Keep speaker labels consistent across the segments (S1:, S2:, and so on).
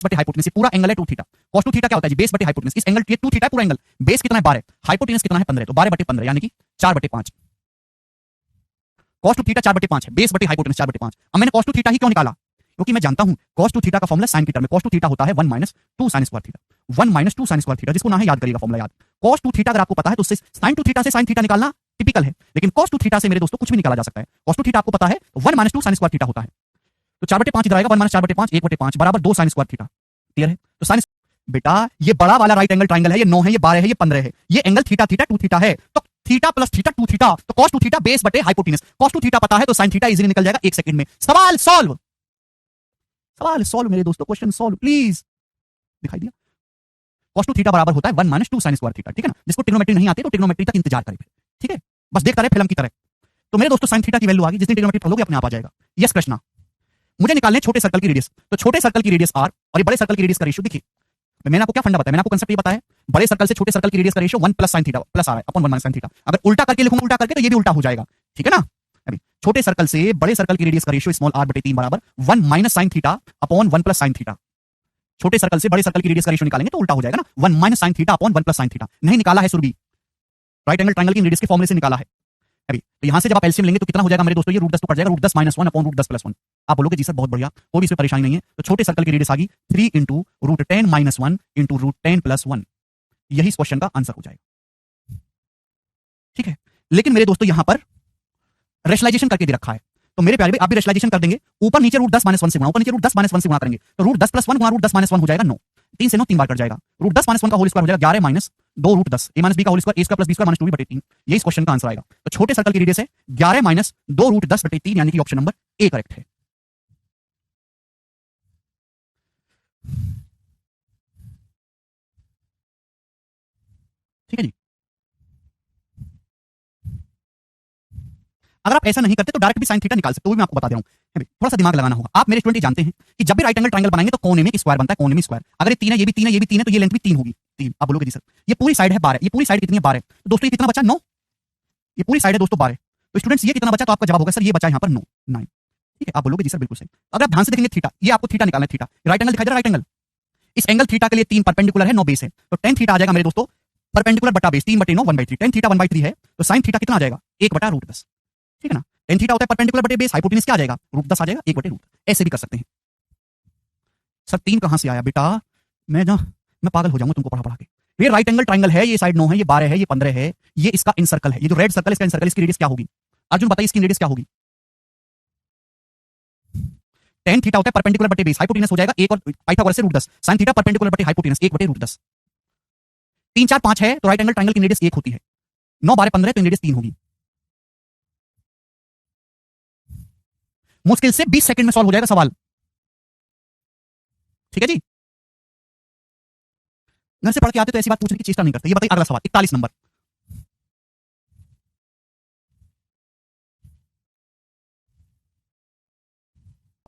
S1: बटे हाइपोटेनस, पूरा एंगल है 2 थीटा। cos 2 थीटा क्या होता है जी? बेस बटे हाइपोटेनस। इस एंगल ये 2 थीटा है पूरा एंगल, बेस कितना है 12, हाइपोटेनस कितना है 15, तो 12 बटे 15 यानी कि 4 बटे 5। cos 2 थीटा 4 बटे 5 है, बेस बटे हाइपोटेनस 4 बटे 5। अब मैंने cos 2 थीटा ही क्यों निकाला? क्योंकि मैं जानता हूं cos 2 थीटा का फॉर्मूला sin के टर्म में, cos 2 थीटा होता है 1 minus 2 sin square theta, 1 minus 2 sin square theta, जिसको ना है याद करिएगा फॉर्मूला याद। cos 2 थीटा अगर आपको पता है तो उससे sin 2 थीटा से sin थीटा निकालना टिपिकल है, लेकिन cos 2 थीटा से मेरे दोस्तों कुछ भी निकाला जा सकता है। cos 2 थीटा आपको पता है 1 माइनस 2 sin स्क्वायर थीटा होता है, तो 4 बटे 5 इधर आएगा, 1 माइनस 4 बटे 5 1 बटे 5 बराबर 2 sin स्क्वायर थीटा। क्लियर है? तो sin बेटा ये बड़ा वाला राइट एंगल ट्राइंगल है, ये 9 है, ये 12 है, ये 15 है, ये एंगल थीटा थीटा 2 थीटा है, तो थीटा प्लस थीटा 2 थीटा, तो cos 2 थीटा बेस बटे हाइपोटेनस। cos 2 थीटा पता है तो sin थीटा इजीली निकल जाएगा 1 सेकंड में। सवाल सॉल्व, सवाल सॉल्व मेरे दोस्तों, क्वेश्चन सॉल्व प्लीज। दिखाई दिया? cos 2 थीटा बराबर होता है 1 माइनस 2 sin स्क्वायर थीटा, ठीक है ना? जिसको ट्रिग्नोमेट्री नहीं आती तो ट्रिग्नोमेट्री तक इंतजार करें, ठीक है? बस देखता रहे फिल्म की तरह। तो मेरे दोस्तों sin थीटा की वैल्यू आ गई, जिसने ट्रिग्नोमेट्री पढ़ोगे अपने आप आ जाएगा। यस कृष्णा, मुझे निकालने छोटे सर्कल की रेडियस, तो छोटे सर्कल की रेडियस r और ये बड़े सर्कल की रेडियस का रेशियो देखिए। मैंने आपको क्या फंडा बताया, मैंने आपको कांसेप्ट ये बताया है, बड़े सर्कल से छोटे सर्कल की रेडियस का ratio 1 plus sin theta plus r है अपॉन 1 माइनस sin थीटा। अगर उल्टा करके लिखूंगा उल्टा करके तो ये भी उल्टा हो जाएगा, ठीक है ना? अभी छोटे सर्कल से बड़े सर्कल की रेडियस का रेशियो स्मॉल r बटे 3 बराबर 1 minus sin theta upon 1 plus sin theta. छोटे सर्कल से बड़े सर्कल की रेडियस का रेशियो निकालेंगे तो उल्टा हो जाएगा ना, 1 minus sin theta upon 1 plus sin theta. नहीं निकाला है सुरभि, राइट एंगल ट्रायंगल की रेडियस के फॉर्मूले से निकाला है। अभी तो यहां से जब आप एलसीएम लेंगे तो कितना हो जाएगा मेरे दोस्तों? ये रूट 10 तो कट जाएगा, root 10 minus 1 upon root 10 plus 1। आप बोलोगे जी सर बहुत बढ़िया, कोई भी इसमें परेशानी नहीं है। तो छोटे सर्कल की रेडियस आ गई 3 into root 10 minus 1 into root 10 plus 1। यही इस क्वेश्चन का आंसर हो जाएगा, ठीक है? लेकिन मेरे दोस्तों यहां पर रेशनलाइजेशन करके दे रखा है, तो मेरे प्यारे भाई आप भी रेशनलाइजेशन कर देंगे। ऊपर नीचे रूट 10 माइनस 1 से गुणा, ऊपर नीचे रूट 10 माइनस 1 से गुणा करेंगे तो रूट 10 प्लस 1 गुणा रूट 10 माइनस 1 हो जाएगा 9। 3 से 9 3 बार कट जाएगा, रूट 10 माइनस 1 का होल स्क्वायर हो जाएगा 11 minus 2 root 10, a minus b का whole square a square plus b square minus 2b बटे 3। यही इस क्वेश्चन का आंसर आएगा। तो छोटे सर्कल की रेडियस है 11 माइनस 2 रूट 10 बटे 3, यानी कि ऑप्शन नंबर ए करेक्ट है। ठीक है जी? अगर आप ऐसा नहीं करते तो डायरेक्ट भी sin थीटा निकाल सकते हो, वो भी मैं आपको बता दे रहा हूं। थोड़ा सा दिमाग लगाना होगा। आप मेरे स्टूडेंट जानते हैं कि जब भी राइट एंगल ट्रायंगल बनाएंगे तो कोने में स्क्वायर बनता है, कोने में स्क्वायर। अगर ये 3 है, ये भी 3 है, ये भी 3 है, तो ये लेंथ भी 3 होगी, 3। आप बोलोगे जी सर ये पूरी साइड है 12, ये पूरी साइड कितनी है 12, तो दोस्तों ये कितना बचा 9। ये पूरी साइड है दोस्तों 12, तो स्टूडेंट्स ये कितना बचा? तो आपका जवाब होगा सर ये बचा यहाँ पर 9, 9। ठीक है? आप बोलोगे जी सर बिल्कुल सही। अगर आप ध्यान से देखेंगे थीटा, ये आपको थीटा निकालना है, थीटा राइट एंगल दिखाई दे रहा है, राइट एंगल। इस एंगल थीटा के लिए 3 परपेंडिकुलर है, 9 बेस है, तो tan थीटा आ जाएगा मेरे दोस्तों परपेंडिकुलर बटा बेस 3 बटे 9 1/3। tan थीटा 1/3 है तो sin थीटा कितना आ जाएगा? 1 बटा रूट 10, ठीक है ना? tan थीटा होता है परपेंडिकुलर बटे बेस, हाइपोटेनस क्या आ जाएगा? रूट 10 आ जाएगा, 1 बटे रूट। ऐसे भी कर सकते हैं। सर 3 कहां से आया बेटा? मैं पागल हो जाऊंगा तुमको पढ़ा पढ़ा के। ये राइट एंगल ट्रायंगल है, ये साइड 9 है, ये 12 है, ये 15 है, ये इसका इन सर्कल है, ये जो रेड सर्कल इसका इन सर्कल, इसकी रेडियस क्या होगी? अर्जुन बताइए इसकी रेडियस क्या होगी? tan थीटा होता है परपेंडिकुलर बटे बेस, हाइपोटेनस हो जाएगा 1 और पाइथागोरस से रूट 10। sin थीटा परपेंडिकुलर बटे हाइपोटेनस 1 बटे रूट 10। 3 4 5 है तो राइट एंगल ट्रायंगल की रेडियस 1 होती है, 9 12 15 तो रेडियस 3 होगी। मुश्किल से 20 सेकंड में सॉल्व हो जाएगा सवाल, ठीक है जी? घर से पढ़ के आते तो ऐसी बात पूछने की चेष्टा नहीं करते। ये बताइए अगला सवाल 41 नंबर।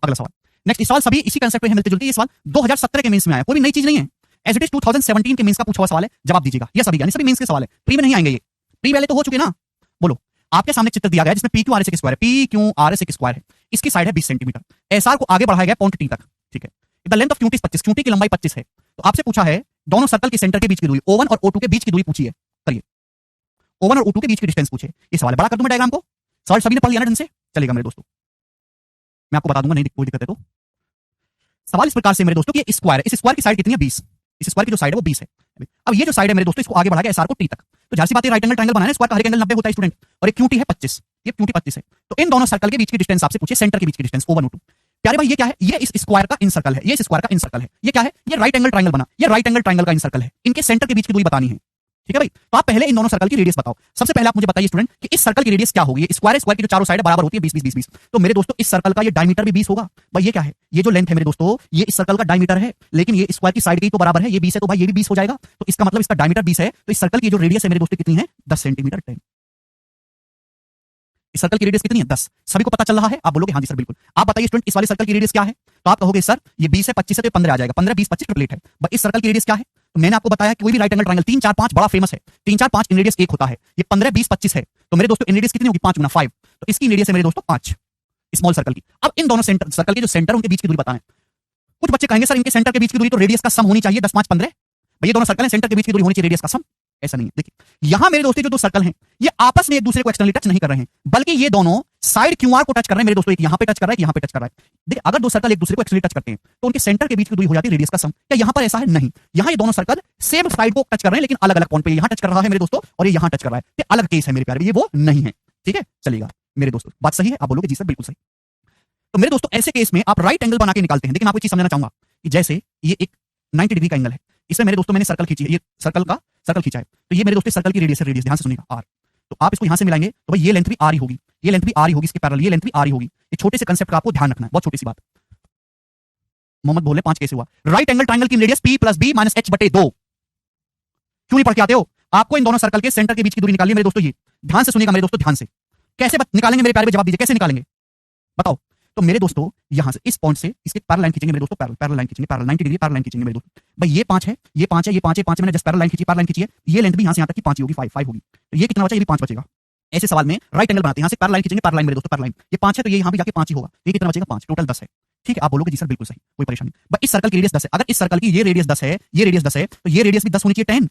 S1: अगला सवाल नेक्स्ट। इस सवाल सभी इसी कंसेप्ट में मिलते जुलते। ये सवाल 2017 के मेंस में आया, कोई भी नई चीज नहीं है। एज इट इज 2017 के मेंस का पूछा हुआ सवाल है, जवाब दीजिएगा। ये सभी यानी सभी मेंस के सवाल है, प्री में नहीं आएंगे। ये प्री वाले तो हो चुके ना। बोलो, आपके सामने चित्र दिया गया है जिसमें पी क्यू आर एस एक स्क्वायर है, पी क्यू आर एस एक स्क्वायर है, इसकी साइड है 20 सेंटीमीटर, एसआर को आगे बढ़ाया गया पॉइंट टी तक, ठीक है? The length of QT 25, QT की लंबाई 25 है। तो आपसे पूछा है दोनों सर्कल के सेंटर के बीच की दूरी O1 और O2 के बीच की दूरी पूछी है। करिए, O1 और O2 के बीच की डिस्टेंस पूछे। ये सवाल बड़ा कर दूं मैं डायग्राम को? सवाल सभी ने पढ़ लिया ना ढंग से? चलेगा मेरे दोस्तों, मैं आपको बता दूंगा, नहीं कोई दिक्कत है तो। सवाल इस प्रकार से मेरे दोस्तों कि ये स्क्वायर है, इस स्क्वायर की साइड कितनी है? 20। इस स्क्वायर की जो साइड है वो 20 है। अब ये जो साइड है मेरे दोस्तों इसको आगे बढ़ा के एसआर को टी तक, तो जाहिर सी बात है राइट एंगल ट्रायंगल बनाना है, स्क्वायर का हर एक एंगल 90 होता है स्टूडेंट, और एक क्यूटी है 25, ये क्यूटी 25 है। तो इन दोनों सर्कल के बीच की डिस्टेंस आपसे पूछे, सेंटर के बीच की डिस्टेंस O1 O2। प्यारे भाई ये क्या है? ये इस स्क्वायर का इन सर्कल है, ये इस स्क्वायर का इन सर्कल है। ये क्या है? ये राइट एंगल ट्रायंगल बना, ये राइट एंगल ट्रायंगल का इन सर्कल है। इनके सेंटर के बीच की दूरी बतानी है, ठीक है भाई? तो आप पहले इन दोनों सर्कल की रेडियस बताओ। सबसे पहले आप मुझे बताइए स्टूडेंट कि इस सर्कल की रेडियस क्या होगी? स्क्वायर स्क्वायर की जो चारों साइड बराबर होती है 20 20 20 20। तो मेरे दोस्तों इस सर्कल का ये डायमीटर भी 20 होगा भाई। ये क्या है? ये जो लेंथ है मेरे दोस्तों ये इस सर्कल का डायमीटर है, लेकिन ये स्क्वायर की साइड की तो बराबर है, ये 20 है तो भाई ये भी 20 हो जाएगा। तो इसका मतलब इसका डायमीटर 20 है, तो इस सर्कल की जो रेडियस है मेरे दोस्तों कितनी है? 10 सेंटीमीटर। 10 इस सर्कल की रेडियस कितनी है? 10। सभी को पता चल रहा है? आप बोलोगे हाँ जी सर बिल्कुल। आप बताइए स्टूडेंट इस वाले सर्कल की रेडियस क्या है? तो आप कहोगे सर ये 20 है 25 है तो 15 आ जाएगा, 15 20 25 ट्रिपलेट है। बट इस सर्कल की रेडियस क्या है? तो मैंने आपको बताया कि कोई भी राइट एंगल ट्रायंगल 3 4 5 बड़ा फेमस है, 3 4 5 इन रेडियस 1 होता है, ये 15 20 25 है। तो मेरे दोस्तों इन रेडियस कितनी होगी? 5 गुना 5, तो इसकी रेडियस है मेरे दोस्तों 5 स्मॉल सर्कल की। अब इन दोनों सेंटर सर्कल के जो सेंटर उनके बीच की दूरी बताएं। कुछ बच्चे कहेंगे सर इनके सेंटर के बीच की दूरी तो रेडियस का सम होनी चाहिए 10 5 15। भाई ये दोनों सर्कल हैं, सेंटर के बीच की दूरी होनी चाहिए रेडियस का सम। ऐसा नहीं है। देखिए यहां मेरे दोस्तों जो दो सर्कल हैं ये आपस में एक दूसरे को एक्सटर्नली टच नहीं कर रहे हैं, बल्कि ये दोनों साइड क्यूआर को टच कर रहे हैं मेरे दोस्तों। एक यहां पे टच कर रहा है, यहां पे टच कर रहा है। देखिए अगर दो सर्कल एक दूसरे को एक्सटर्नली टच करते हैं तो उनके सेंटर के बीच की दूरी हो जाती है रेडियस का सम। क्या यहां पर ऐसा है? नहीं, यहां ये दोनों सर्कल सेम साइड को टच कर रहे हैं लेकिन अलग अलग पॉइंट पे। यहां टच कर रहा है मेरे दोस्तों और ये यहां टच कर रहा है, ये अलग केस है मेरे प्यारे, ये वो नहीं है। ठीक है, चलिएगा मेरे दोस्तों, बात सही है? आप बोलोगे जी सर बिल्कुल सही। तो मेरे दोस्तों ऐसे केस में आप राइट एंगल बना के निकालते हैं। लेकिन आपको एक चीज समझना चाहूंगा कि जैसे ये एक 90 डिग्री का एंगल है, इसमें मेरे दोस्तों मैंने सर्कल खींची है, ये सर्कल खींचा है, तो ये मेरे दोस्तों सर्कल की रेडियस है, रेडियस ध्यान से सुनिएगा आर। तो आप इसको यहां से मिलाएंगे तो भाई ये लेंथ भी आर ही होगी, ये लेंथ भी आर ही होगी, इसके पैरेलल ये लेंथ भी आर ही होगी। ये छोटे से कंसेप्ट का आपको ध्यान रखना है, बहुत छोटी सी बात। मोहम्मद बोले 5 कैसे हुआ? राइट एंगल ट्रायंगल की रेडियस p + b - h/2। क्यों नहीं पढ़ के आते हो? आपको इन दोनों सर्कल के सेंटर के बीच की दूरी निकालनी है मेरे दोस्तों। ये ध्यान से सुनिएगा मेरे दोस्तों, ध्यान से। कैसे निकालेंगे मेरे प्यारे? जवाब दीजिए, कैसे निकालेंगे बताओ? तो मेरे दोस्तों यहां से इस पॉइंट से इसके पैरेलल लाइन खींचेंगे मेरे दोस्तों, पैरेलल लाइन खींचेंगे, पैरेलल 90 डिग्री पैरेलल लाइन खींचेंगे मेरे दोस्तों। भाई ये 5 है, ये 5 है, ये 5 है, 5 मैंने जस्ट पैरेलल लाइन खींची, पैरेलल लाइन खींची है, ये लेंथ भी यहां से यहां तक की 5 ही होगी, 5 होगी। तो ये कितना बचा? ये भी 5 बचेगा। ऐसे सवाल में राइट एंगल बनाते हैं, यहां से पैरेलल लाइन खींचेंगे, पैरेलल लाइन मेरे दोस्तों, पैरेलल लाइन। ये 5 है तो ये यहां भी जाके 5 ही होगा। ये कितना बचेगा? 5, टोटल 10 है। ठीक है, आप बोलोगे जी सर बिल्कुल सही, कोई परेशानी नहीं। भाई इस सर्कल की रेडियस 10 है, अगर इस सर्कल की ये रेडियस 10 है, ये रेडियस 10 है, तो ये रेडियस भी 10 होनी चाहिए, 10।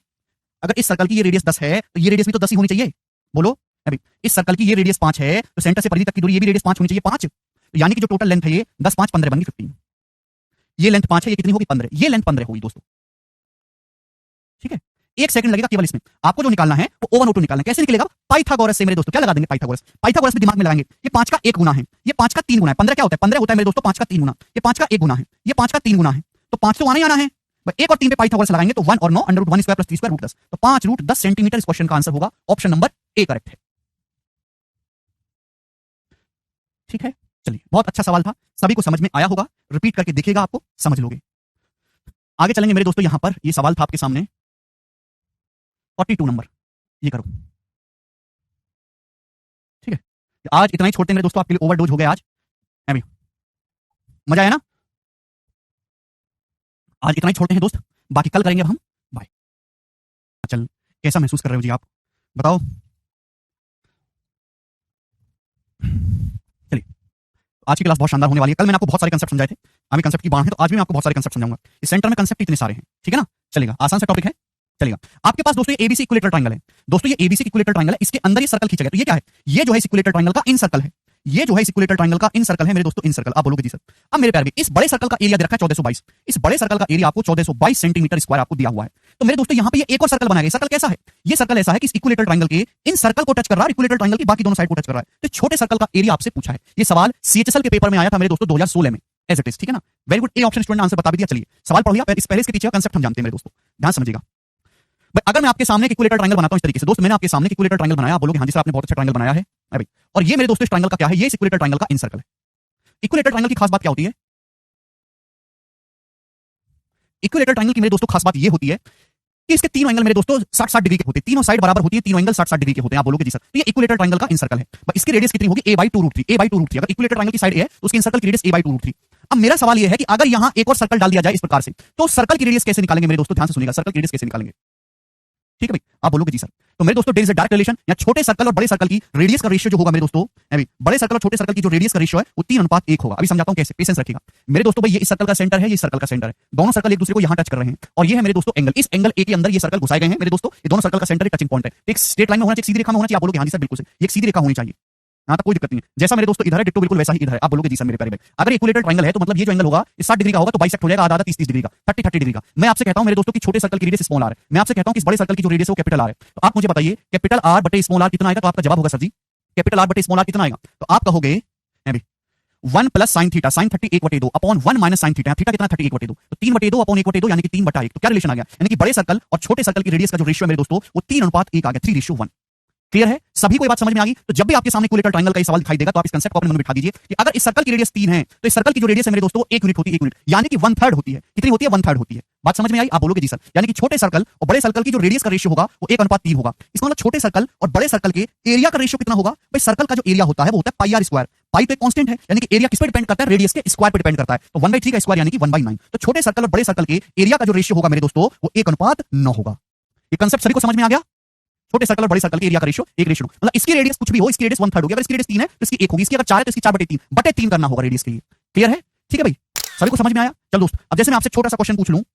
S1: अगर इस सर्कल की ये रेडियस 10 है तो ये रेडियस भी तो 10 ही होनी चाहिए। बोलो अभी, इस सर्कल की ये रेडियस 5 है तो सेंटर से परिधि तक की दूरी ये भी रेडियस 5 होनी चाहिए, 5। तो यानी कि जो टोटल लेंथ है ये 10 5 15 बन गई 15। ये लेंथ 5 है, ये कितनी होगी? 15। ये लेंथ 15 होगी दोस्तों। ठीक है, 1 सेकंड लगेगा केवल इसमें। आपको जो निकालना है वो O1 O2 निकालना है। कैसे निकलेगा? पाइथागोरस से मेरे दोस्तों। क्या लगा देंगे? पाइथागोरस। पाइथागोरस भी दिमाग में लगाएंगे। ये 5 का 1 गुना है, ये 5 का 3 गुना है। 15 क्या होता है? 15 होता है मेरे दोस्तों 5 का 3 गुना। ये 5 का 1 गुना है, ये 5 का 3 गुना है। तो 5 तो आना ही आना है। 1 और 3 पे पाइथागोरस लगाएंगे तो 1 और 9 √1² + 3² √10। तो 5 √10 सेंटीमीटर इस क्वेश्चन का आंसर होगा। ऑप्शन नंबर ए करेक्ट है। ठीक है, चलिए बहुत अच्छा सवाल था, सभी को समझ में आया होगा। रिपीट करके देखिएगा, आपको समझ लोगे। आगे चलेंगे मेरे दोस्तों। यहां पर ये सवाल था आपके सामने 42 नंबर, ये करो। ठीक है, आज इतना ही छोड़ते हैं मेरे दोस्तों, आपके लिए ओवरडोज हो गया आज। है भाई, मजा आया ना? आज इतना ही छोड़ते हैं दोस्त, बाकी कल करेंगे अब हम। बाय। चल, कैसा महसूस कर रहे हो जी आप, बताओ। चलिए, आज की क्लास बहुत शानदार होने वाली है। कल मैंने आपको बहुत सारे कंसेप्ट समझाए थे, हमें कंसेप्ट की बाढ़ है, तो आज भी मैं आपको बहुत सारे कंसेप्ट समझाऊंगा। इस सेंटर में कंसेप्ट इतने सारे हैं, ठीक है ना? चलेगा, आसान सा टॉपिक है, चलेगा। आपके पास दोस्तों ये एबीसी इक्विलेटरल ट्रायंगल है। दोस्तों ये एबीसी इक्विलेटरल ट्रायंगल है, इसके अंदर ये सर्कल खींचा गया। तो ये क्या है? ये जो है इक्विलेटरल ट्रायंगल का इन सर्कल है। ये जो है इक्विलेटरल ट्रायंगल का इन सर्कल है मेरे दोस्तों, इन सर्कल। आप बोलोगे जी सर। अब मेरे प्यारे, इस बड़े सर्कल का एरिया दे रखा है 1422। इस बड़े सर्कल का एरिया आपको 1422 सेंटीमीटर स्क्वायर आपको दिया हुआ है। तो मेरे दोस्तों यहाँ पे ये एक और सर्कल बनाया गया। सर्कल कैसा है? ये सर्कल ऐसा है कि इस इक्विलेटरल ट्रायंगल के इन सर्कल को टच कर रहा है, इक्विलेटरल ट्रायंगल की बाकी दोनों साइड को टच कर रहा है। तो छोटे सर्कल का एरिया आपसे पूछा है। ये सवाल सीएचएसएल के पेपर में आया था मेरे दोस्तों 2016 में, एज इट इज। ठीक है ना? Very good, A option student ने आंसर बता भी दिया। चलिए सवाल पढ़ लिया, इस पहले इसके पीछे का कंसेप्ट हम जानते हैं मेरे दोस्तों, ध्यान समझिएगा। बट अगर मैं आपके सामने इक्विलेटरल ट्रायंगल बनाता हूं इस तरीके से, दोस्त मैंने आपके सामने इक्विलेटरल ट्रायंगल बनाया, आप बोलोगे हां जी सर आपने बहुत अच्छा ट्रायंगल बनाया है अभी। और ये मेरे दोस्तों इस ट्रायंगल का क्या है? ये इक्विलेटरल ट्रायंगल का इन सर्कल है। इक्विलेटरल ट्रायंगल की खास बात क्या होती है? इक्विलेटरल ट्रायंगल की मेरे दोस्तों खास बात ये होती है कि इसके तीनों एंगल मेरे दोस्तों 60-60 डिग्री के होते हैं, तीनों साइड बराबर होती है, तीनों एंगल 60-60 डिग्री के होते हैं। आप बोलोगे जी सर, तो ये इक्विलेटरल ट्रायंगल का इन सर्कल है। बट इसकी रेडियस कितनी होगी? a/2√3। a/2√3। अगर इक्विलेटरल ट्रायंगल की साइड है तो उसके इन सर्कल की रेडियस a/2√3। अब मेरा सवाल ये है कि अगर यहां एक और सर्कल डाल दिया जाए इस प्रकार से, तो सर्कल की रेडियस कैसे निकालेंगे मेरे दोस्तों? ध्यान से सुनिएगा, सर्कल की रेडियस कैसे निकालेंगे? ठीक है भाई, आप बोलोगे जी सर। तो मेरे दोस्तों there is a direct relation, या छोटे सर्कल और बड़े सर्कल की रेडियस का रेशियो जो होगा मेरे दोस्तों, अभी बड़े सर्कल और छोटे सर्कल की जो रेडियस का रेशियो है वो 3:1 होगा। अभी समझाता हूं कैसे, पेशेंस रखिएगा मेरे दोस्तों। भाई ये इस सर्कल का सेंटर है, ये सर्कल का सेंटर है, दोनों सर्कल एक दूसरे को यहां टच कर रहे हैं, और ये है मेरे दोस्तों एंगल। इस एंगल ए के अंदर ये सर्कल घुसाए गए हैं मेरे दोस्तों। ये दोनों सर्कल का सेंटर एक टचिंग पॉइंट है, एक स्ट्रेट लाइन में होना चाहिए, सीधी रेखा में होना चाहिए। आप बोलोगे हां जी सर बिल्कुल सही, एक सीधी रेखा होनी चाहिए, यहां तक कोई दिक्कत नहीं है। जैसा मेरे दोस्तों इधर है डिट्टो बिल्कुल वैसा ही इधर है। आप बोलोगे जी सर मेरे प्यारे भाई, अगर इक्विलेटरल ट्रायंगल है तो मतलब ये जो एंगल होगा 60 डिग्री का होगा, तो बाइसेक्ट हो जाएगा आधा 30 डिग्री का, 30 डिग्री का। मैं आपसे कहता हूं मेरे दोस्तों कि छोटे सर्कल की रेडियस स्मॉल आर है, मैं आपसे कहता हूं कि इस बड़े सर्कल की जो रेडियस है वो कैपिटल आर है। तो आप मुझे बताइए कैपिटल आर बटे स्मॉल आर कितना आएगा? तो आपका जवाब होगा सर जी कैपिटल आर बटे स्मॉल आर कितना आएगा? तो आप कहोगे 1 + sin theta, sin 31/2 upon 1 - sin theta, theta कितना 31/2, तो 3/2 अपॉन 1/2 यानी कि 3/1। तो क्या रिलेशन आ गया? यानी कि बड़े सर्कल और छोटे सर्कल की रेडियस का जो रेशियो है मेरे दोस्तों वो 3:1 आ गया, 3:1। क्लियर है? सभी को ये बात समझ में आ गई? तो जब भी आपके सामने इक्विलेटरल ट्रायंगल का ये सवाल दिखाई देगा तो आप इस कांसेप्ट को अपने मन में बिठा दीजिए कि अगर इस सर्कल की रेडियस 3 है तो इस सर्कल की जो रेडियस है मेरे दोस्तों 1 यूनिट होती है, 1 यूनिट यानी कि 1/3 होती है। कितनी होती है? 1/3 होती है। बात समझ में आई? आप बोलोगे जी सर, यानी कि छोटे सर्कल और बड़े सर्कल की जो रेडियस का रेशियो होगा वो 1:3 होगा। इसका मतलब छोटे सर्कल और बड़े सर्कल के एरिया का रेशियो कितना होगा? भाई सर्कल का जो एरिया होता है वो होता है πr²। पाई तो एक कांस्टेंट है, यानी कि एरिया किस पे डिपेंड करता है? रेडियस के स्क्वायर पे डिपेंड करता है। तो 1/3 का स्क्वायर यानी कि 1/9। तो छोटे सर्कल और बड़े सर्कल के एरिया का जो रेशियो होगा मेरे दोस्तों वो 1:9 होगा। ये कांसेप्ट सभी को समझ में आ गया? छोटे सर्कल और बड़े सर्कल के एरिया का रेशियो 1:9, मतलब इसकी रेडियस कुछ भी हो, इसकी रेडियस 1/3 होगी। अगर इसकी रेडियस 3 है तो इसकी 1 होगी, इसकी अगर 4 है तो इसकी 4/3 करना होगा रेडियस के लिए। क्लियर है? ठीक है भाई, सभी को समझ में आया? चल दोस्त, अब जैसे मैं आपसे छोटा सा क्वेश्चन पूछ लूं